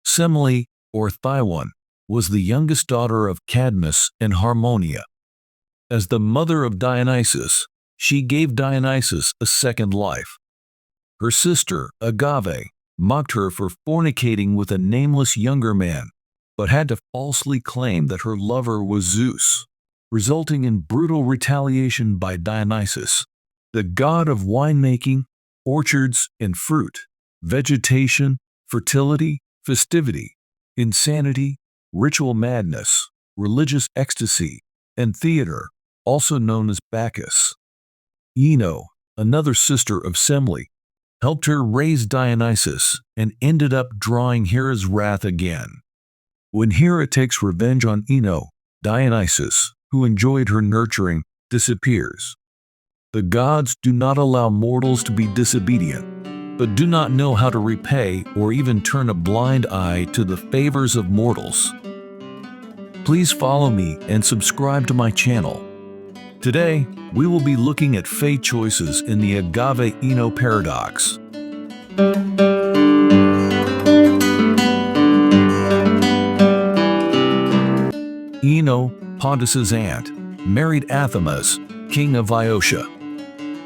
Semele, or Thyone, was the youngest daughter of Cadmus and Harmonia. As the mother of Dionysus, she gave Dionysus a second life. Her sister, Agave, mocked her for fornicating with a nameless younger man, but had to falsely claim that her lover was Zeus, resulting in brutal retaliation by Dionysus, the god of winemaking, orchards and fruit, vegetation, fertility, festivity, insanity, ritual madness, religious ecstasy, and theater, also known as Bacchus. Ino, another sister of Semele, helped her raise Dionysus and ended up drawing Hera's wrath again. When Hera takes revenge on Ino, Dionysus, who enjoyed her nurturing, disappears. The gods do not allow mortals to be disobedient, but do not know how to repay or even turn a blind eye to the favors of mortals. Please follow me and subscribe to my channel. Today, we will be looking at fate choices in the Agave-Ino paradox. Ino, Pontus's aunt, married Athamas, king of Iota.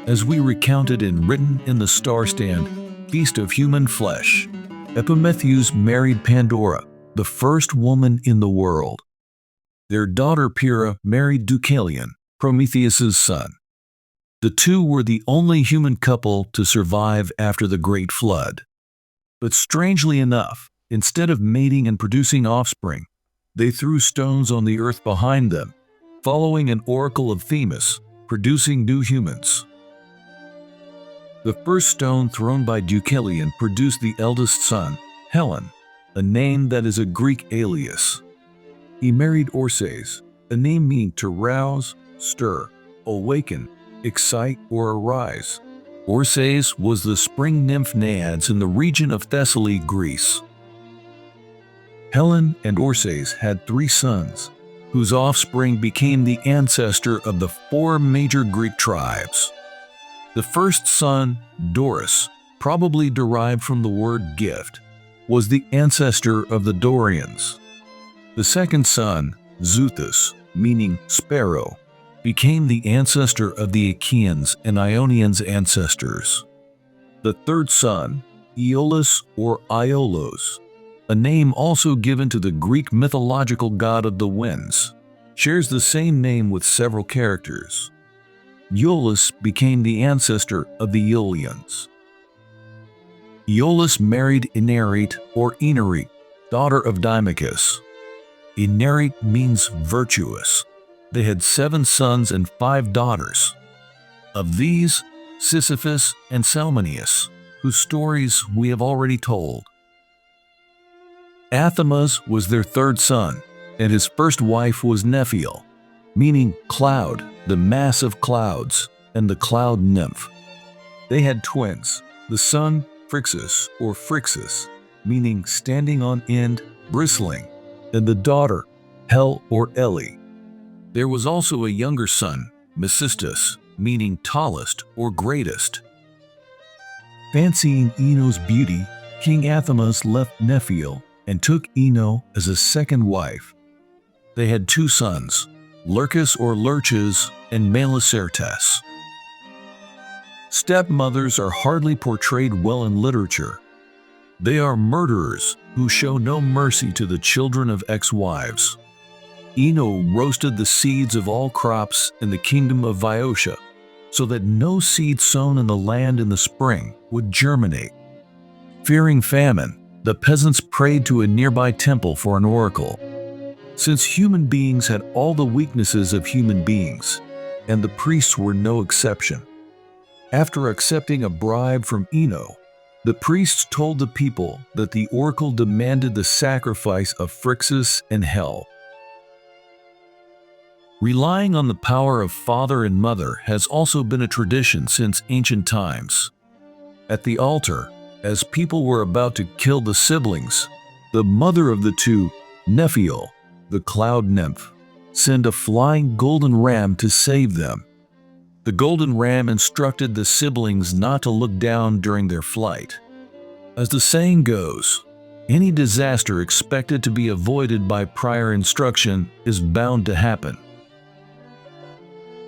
As we recounted and written in the Star Stand, Feast of Human Flesh, Epimetheus married Pandora, the first woman in the world. Their daughter Pyrrha married Deucalion, Prometheus's son. The two were the only human couple to survive after the Great Flood. But strangely enough, instead of mating and producing offspring, they threw stones on the earth behind them, following an oracle of Themis, producing new humans. The first stone thrown by Deucalion produced the eldest son, Helen, a name that is a Greek alias. He married Orcés, a name meaning to rouse, stir, awaken, excite, or arise. Orcés was the spring nymph Naiads in the region of Thessaly, Greece. Helen and Orcés had 3 sons, whose offspring became the ancestor of the 4 major Greek tribes. The first son, Doris, probably derived from the word gift, was the ancestor of the Dorians. The second son, Xuthus, meaning sparrow, became the ancestor of the Achaeans and Ionians' ancestors. The third son, Aeolus or Aiolos, a name also given to the Greek mythological god of the winds, shares the same name with several characters. Aeolus became the ancestor of the Aeolians. Aeolus married Enarete or Enarete, daughter of Dimachus. Enarete means virtuous. They had 7 sons and 5 daughters. Of these, Sisyphus and Salmoneus, whose stories we have already told. Athamas was their third son, and his first wife was Nephiel, meaning cloud, the mass of clouds, and the cloud nymph. They had twins, the son Phrixus or Phrixus, meaning standing on end, bristling, and the daughter Hel or Ellie. There was also a younger son, Mecistus, meaning tallest or greatest. Fancying Ino's beauty, King Athamas left Nephiel and took Ino as a second wife. They had 2 sons, Lurcus or Lurches and Melicertes. Stepmothers are hardly portrayed well in literature. They are murderers who show no mercy to the children of ex-wives. Ino roasted the seeds of all crops in the kingdom of Iota, so that no seed sown in the land in the spring would germinate. Fearing famine, the peasants prayed to a nearby temple for an oracle. Since human beings had all the weaknesses of human beings, and the priests were no exception. After accepting a bribe from Ino, the priests told the people that the oracle demanded the sacrifice of Phrixus and Hel. Relying on the power of father and mother has also been a tradition since ancient times. At the altar, as people were about to kill the siblings, the mother of the 2, Nephiel, the cloud nymph, sent a flying golden ram to save them. The golden ram instructed the siblings not to look down during their flight. As the saying goes, Any disaster expected to be avoided by prior instruction is bound to happen.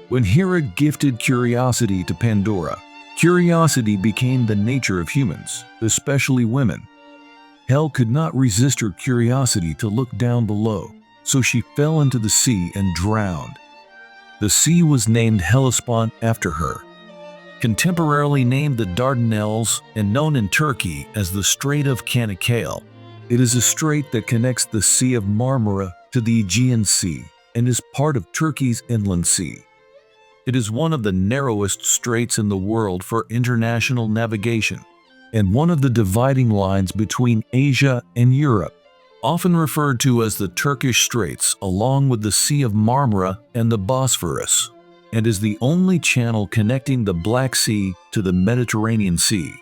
When Hera gifted curiosity to Pandora, curiosity became the nature of humans, especially women. Hel could not resist her curiosity to look down below, so she fell into the sea and drowned. The sea was named Hellespont after her. Contemporarily named the Dardanelles and known in Turkey as the Strait of Canakkale, it is a strait that connects the Sea of Marmara to the Aegean Sea and is part of Turkey's inland sea. It is one of the narrowest straits in the world for international navigation, and one of the dividing lines between Asia and Europe, often referred to as the Turkish Straits, along with the Sea of Marmara and the Bosphorus, and is the only channel connecting the Black Sea to the Mediterranean Sea.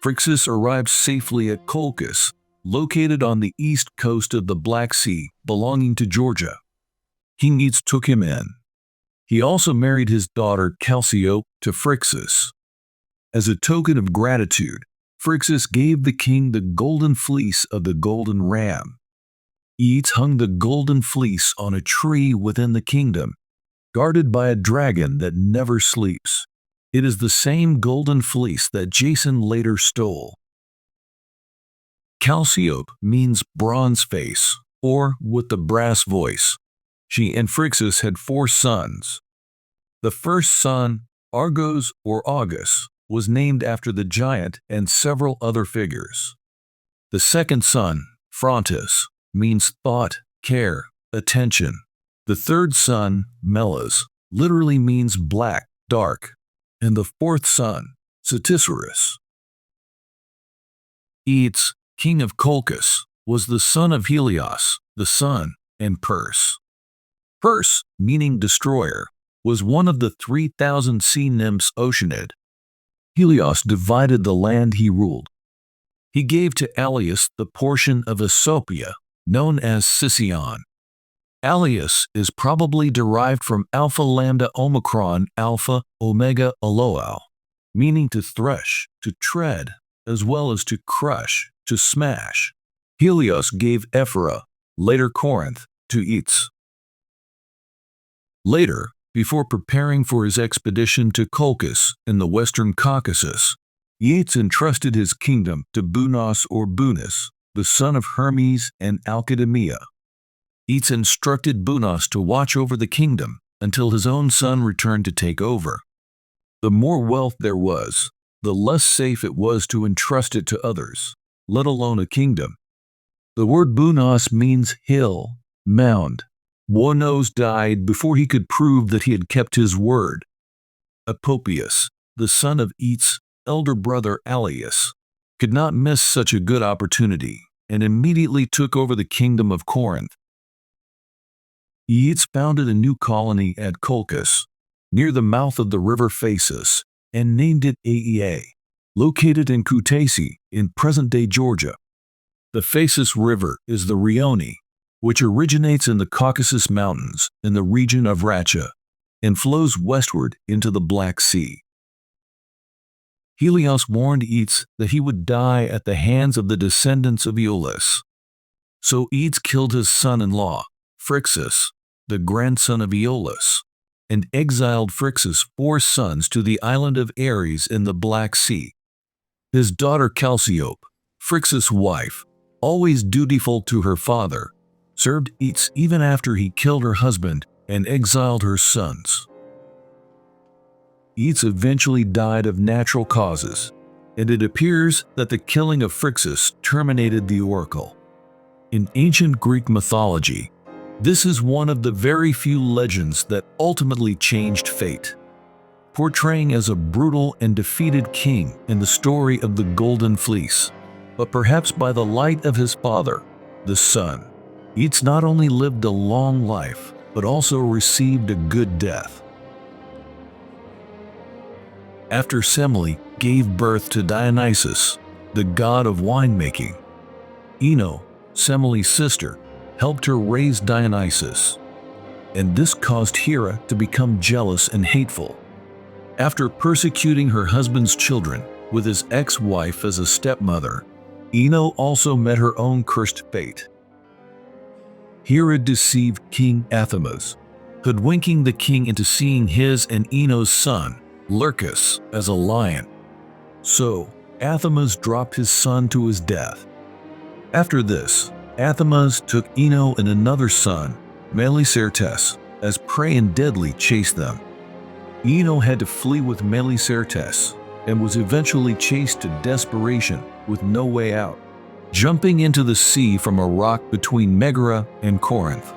Phrixus arrived safely at Colchis, located on the east coast of the Black Sea, belonging to Georgia. King Aetes took him in. He also married his daughter Chalciope to Phrixus. As a token of gratitude, Phrixus gave the king the golden fleece of the golden ram. Aetes hung the golden fleece on a tree within the kingdom, guarded by a dragon that never sleeps. It is the same golden fleece that Jason later stole. Chalciope means bronze face, or with the brass voice. She and Phrixus had 4 sons. The first son, Argos or Augus, was named after the giant and several other figures. The second son, Phrontis, means thought, care, attention. The third son, Melas, literally means black, dark. And the fourth son, Satisarus. Aetes, king of Colchis, was the son of Helios, the sun, and Perse. Perse, meaning destroyer, was one of the 3,000 sea nymphs Oceanid. Helios divided the land he ruled. He gave to Alius the portion of Aesopia, known as Sicyon. Alius is probably derived from Alpha Lambda Omicron Alpha Omega Aloau, meaning to thresh, to tread, as well as to crush, to smash. Helios gave Ephyra, later Corinth, to Aetes. Later, before preparing for his expedition to Colchis in the western Caucasus, Aetes entrusted his kingdom to Bunos or Bunis, the son of Hermes and Alcademia. Aetes instructed Bunos to watch over the kingdom until his own son returned to take over. The more wealth there was, the less safe it was to entrust it to others, let alone a kingdom. The word Bunos means hill, mound. Buonos died before he could prove that he had kept his word. Apopius, the son of Aetes' elder brother Alius, could not miss such a good opportunity and immediately took over the kingdom of Corinth. Aetes founded a new colony at Colchis, near the mouth of the river Phasis, and named it Aea, located in Kutaisi in present-day Georgia. The Phasis River is the Rioni, which originates in the Caucasus Mountains in the region of Racha and flows westward into the Black Sea. Helios warned Aetes that he would die at the hands of the descendants of Aeolus. So Aetes killed his son-in-law, Phrixus, the grandson of Aeolus, and exiled Phrixus' 4 sons to the island of Ares in the Black Sea. His daughter Chalciope, Phrixus' wife, always dutiful to her father, served Aetes even after he killed her husband and exiled her sons. Aetes eventually died of natural causes, and it appears that the killing of Phrixus terminated the oracle. In ancient Greek mythology, this is one of the very few legends that ultimately changed fate, portraying as a brutal and defeated king in the story of the Golden Fleece, but perhaps by the light of his father, the sun. Aetes not only lived a long life, but also received a good death. After Semele gave birth to Dionysus, the god of winemaking, Ino, Semele's sister, helped her raise Dionysus, and this caused Hera to become jealous and hateful. After persecuting her husband's children with his ex-wife as a stepmother, Ino also met her own cursed fate. Hera deceived King Athamas, hoodwinking the king into seeing his and Ino's son, Lurkus, as a lion. So, Athamas dropped his son to his death. After this, Athamas took Ino and another son, Melicertes, as prey and deadly chased them. Ino had to flee with Melicertes and was eventually chased to desperation with no way out, jumping into the sea from a rock between Megara and Corinth.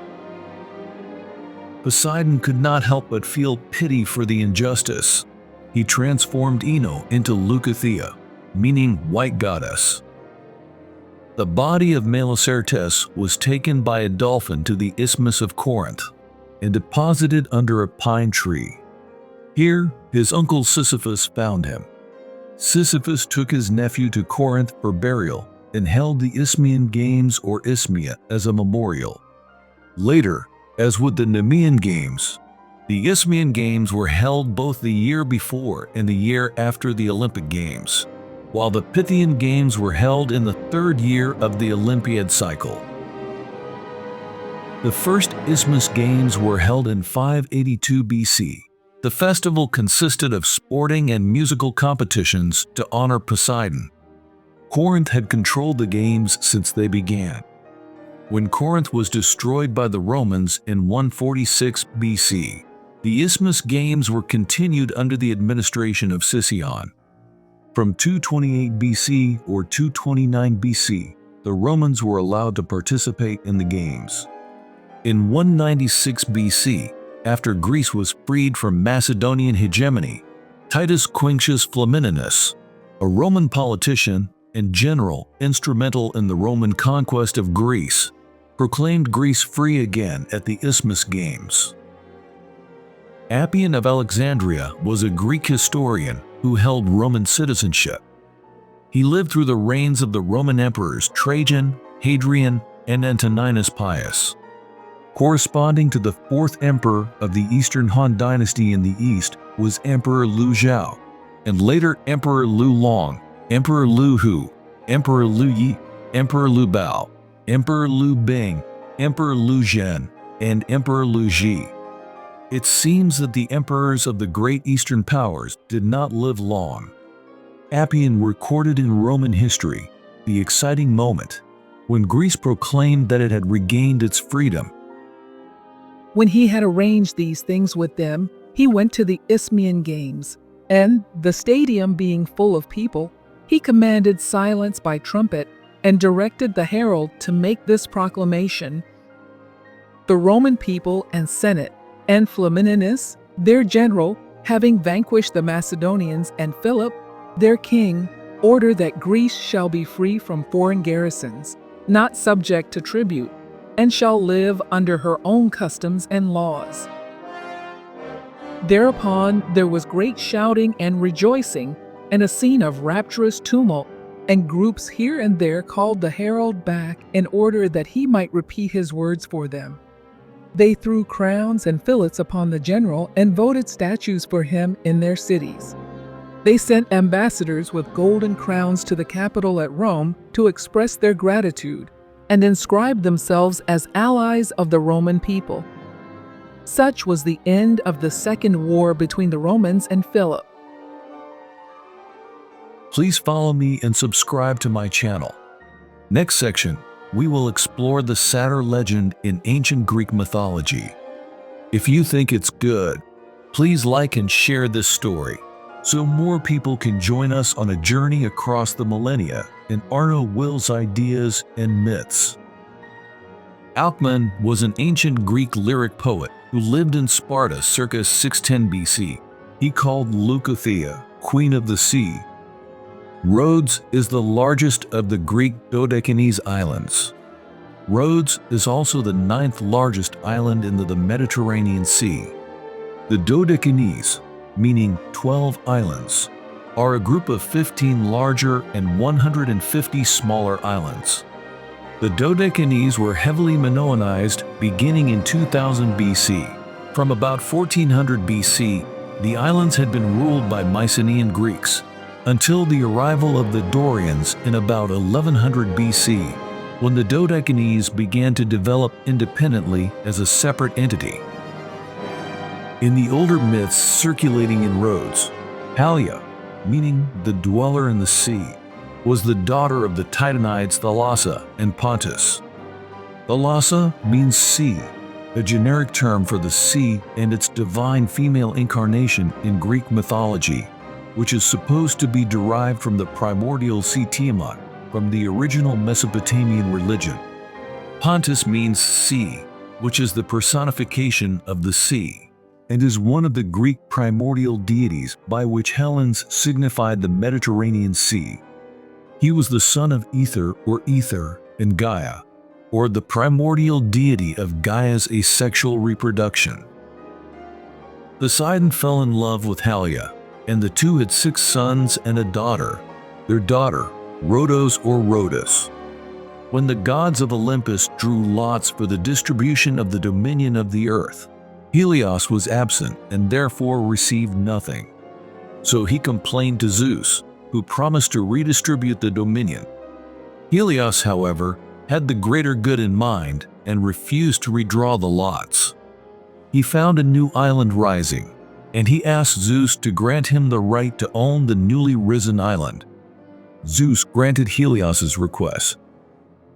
Poseidon could not help but feel pity for the injustice. He transformed Ino into Leucothea, meaning white goddess. The body of Melicertes was taken by a dolphin to the Isthmus of Corinth and deposited under a pine tree. Here, his uncle Sisyphus found him. Sisyphus took his nephew to Corinth for burial and held the Isthmian Games or Isthmia as a memorial. Later, as with the Nemean Games, the Isthmian Games were held both the year before and the year after the Olympic Games, while the Pythian Games were held in the third year of the Olympiad cycle. The first Isthmus Games were held in 582 BC. The festival consisted of sporting and musical competitions to honor Poseidon. Corinth had controlled the games since they began. When Corinth was destroyed by the Romans in 146 BC, the Isthmus Games were continued under the administration of Sicyon. From 228 BC or 229 BC, the Romans were allowed to participate in the games. In 196 BC, after Greece was freed from Macedonian hegemony, Titus Quinctius Flamininus, a Roman politician and general instrumental in the Roman conquest of Greece, proclaimed Greece free again at the Isthmus Games. Appian of Alexandria was a Greek historian who held Roman citizenship. He lived through the reigns of the Roman emperors Trajan, Hadrian, and Antoninus Pius. Corresponding to the fourth emperor of the Eastern Han Dynasty in the East was Emperor Lu Zhao, and later Emperor Lu Long, Emperor Lu Hu, Emperor Lu Yi, Emperor Lu Bao, Emperor Lu Bing, Emperor Lu Zhen, and Emperor Lu Ji. It seems that the emperors of the great Eastern powers did not live long. Appian recorded in Roman history the exciting moment when Greece proclaimed that it had regained its freedom. When he had arranged these things with them, he went to the Isthmian Games, and, the stadium being full of people, he commanded silence by trumpet and directed the herald to make this proclamation. The Roman people and Senate and Flamininus, their general, having vanquished the Macedonians, and Philip, their king, order that Greece shall be free from foreign garrisons, not subject to tribute, and shall live under her own customs and laws. Thereupon there was great shouting and rejoicing, and a scene of rapturous tumult, and groups here and there called the herald back in order that he might repeat his words for them. They threw crowns and fillets upon the general and voted statues for him in their cities. They sent ambassadors with golden crowns to the capital at Rome to express their gratitude and inscribed themselves as allies of the Roman people. Such was the end of the second war between the Romans and Philip. Please follow me and subscribe to my channel. Next section, we will explore the satyr legend in ancient Greek mythology. If you think it's good, please like and share this story so more people can join us on a journey across the millennia in Arno Will's ideas and myths. Alcman was an ancient Greek lyric poet who lived in Sparta circa 610 BC. He called Leucothea Queen of the Sea. Rhodes is the largest of the Greek Dodecanese islands. Rhodes is also the 9th largest island in the Mediterranean Sea. The Dodecanese, meaning 12 islands, are a group of 15 larger and 150 smaller islands. The Dodecanese were heavily Minoanized beginning in 2000 BC. From about 1400 BC, the islands had been ruled by Mycenaean Greeks, until the arrival of the Dorians in about 1100 BC, when the Dodecanese began to develop independently as a separate entity. In the older myths circulating in Rhodes, Halia, meaning the dweller in the sea, was the daughter of the Titanides Thalassa and Pontus. Thalassa means sea, a generic term for the sea and its divine female incarnation in Greek mythology, which is supposed to be derived from the primordial sea Tiamat from the original Mesopotamian religion. Pontus means sea, which is the personification of the sea, and is one of the Greek primordial deities by which Hellenes signified the Mediterranean Sea. He was the son of Ether or Ether and Gaia, or the primordial deity of Gaia's asexual reproduction. Poseidon fell in love with Halia, and the two had 6 sons and a daughter, their daughter, Rhodos or Rhodas. When the gods of Olympus drew lots for the distribution of the dominion of the earth, Helios was absent and therefore received nothing. So he complained to Zeus, who promised to redistribute the dominion. Helios, however, had the greater good in mind and refused to redraw the lots. He found a new island rising, and he asked Zeus to grant him the right to own the newly risen island. Zeus granted Helios's request,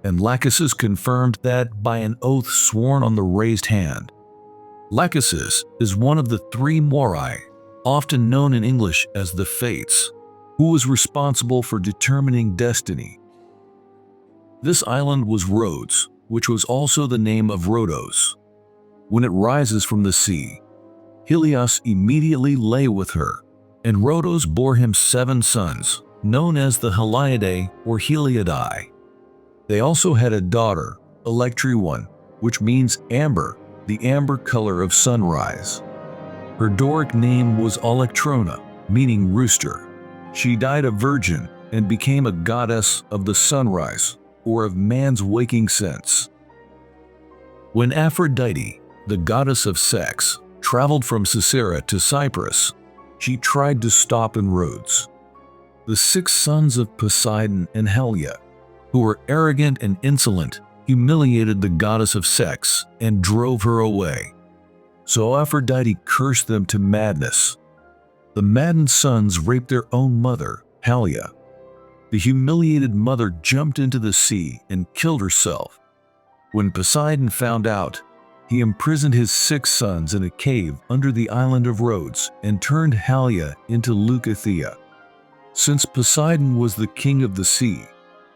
and Lachesis confirmed that by an oath sworn on the raised hand. Lachesis is one of the 3 Moirai, often known in English as the Fates, who was responsible for determining destiny. This island was Rhodes, which was also the name of Rhodos. When it rises from the sea, Helios immediately lay with her, and Rhodos bore him 7 sons, known as the Heliadae or Heliadae. They also had a daughter, Electrione, which means amber, the amber color of sunrise. Her Doric name was Electrona, meaning rooster. She died a virgin and became a goddess of the sunrise, or of man's waking sense. When Aphrodite, the goddess of sex, traveled from Cythera to Cyprus, she tried to stop in Rhodes. The 6 sons of Poseidon and Halia, who were arrogant and insolent, humiliated the goddess of sex and drove her away. So Aphrodite cursed them to madness. The maddened sons raped their own mother, Halia. The humiliated mother jumped into the sea and killed herself. When Poseidon found out, he imprisoned his 6 sons in a cave under the island of Rhodes and turned Halia into Leucothea. Since Poseidon was the king of the sea,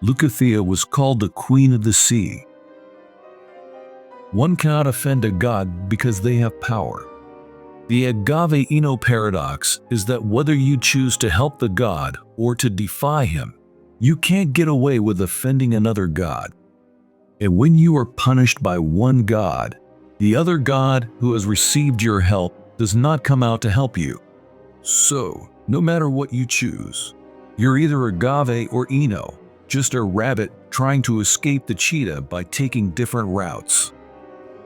Leucothea was called the Queen of the Sea. One cannot offend a god because they have power. The Agave Ino paradox is that whether you choose to help the god or to defy him, you can't get away with offending another god. And when you are punished by one god, the other god who has received your help does not come out to help you. So, no matter what you choose, you're either Agave or Ino, just a rabbit trying to escape the cheetah by taking different routes.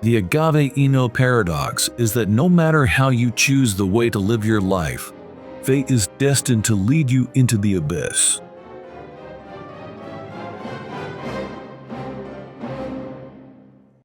The Agave Ino paradox is that no matter how you choose the way to live your life, fate is destined to lead you into the abyss.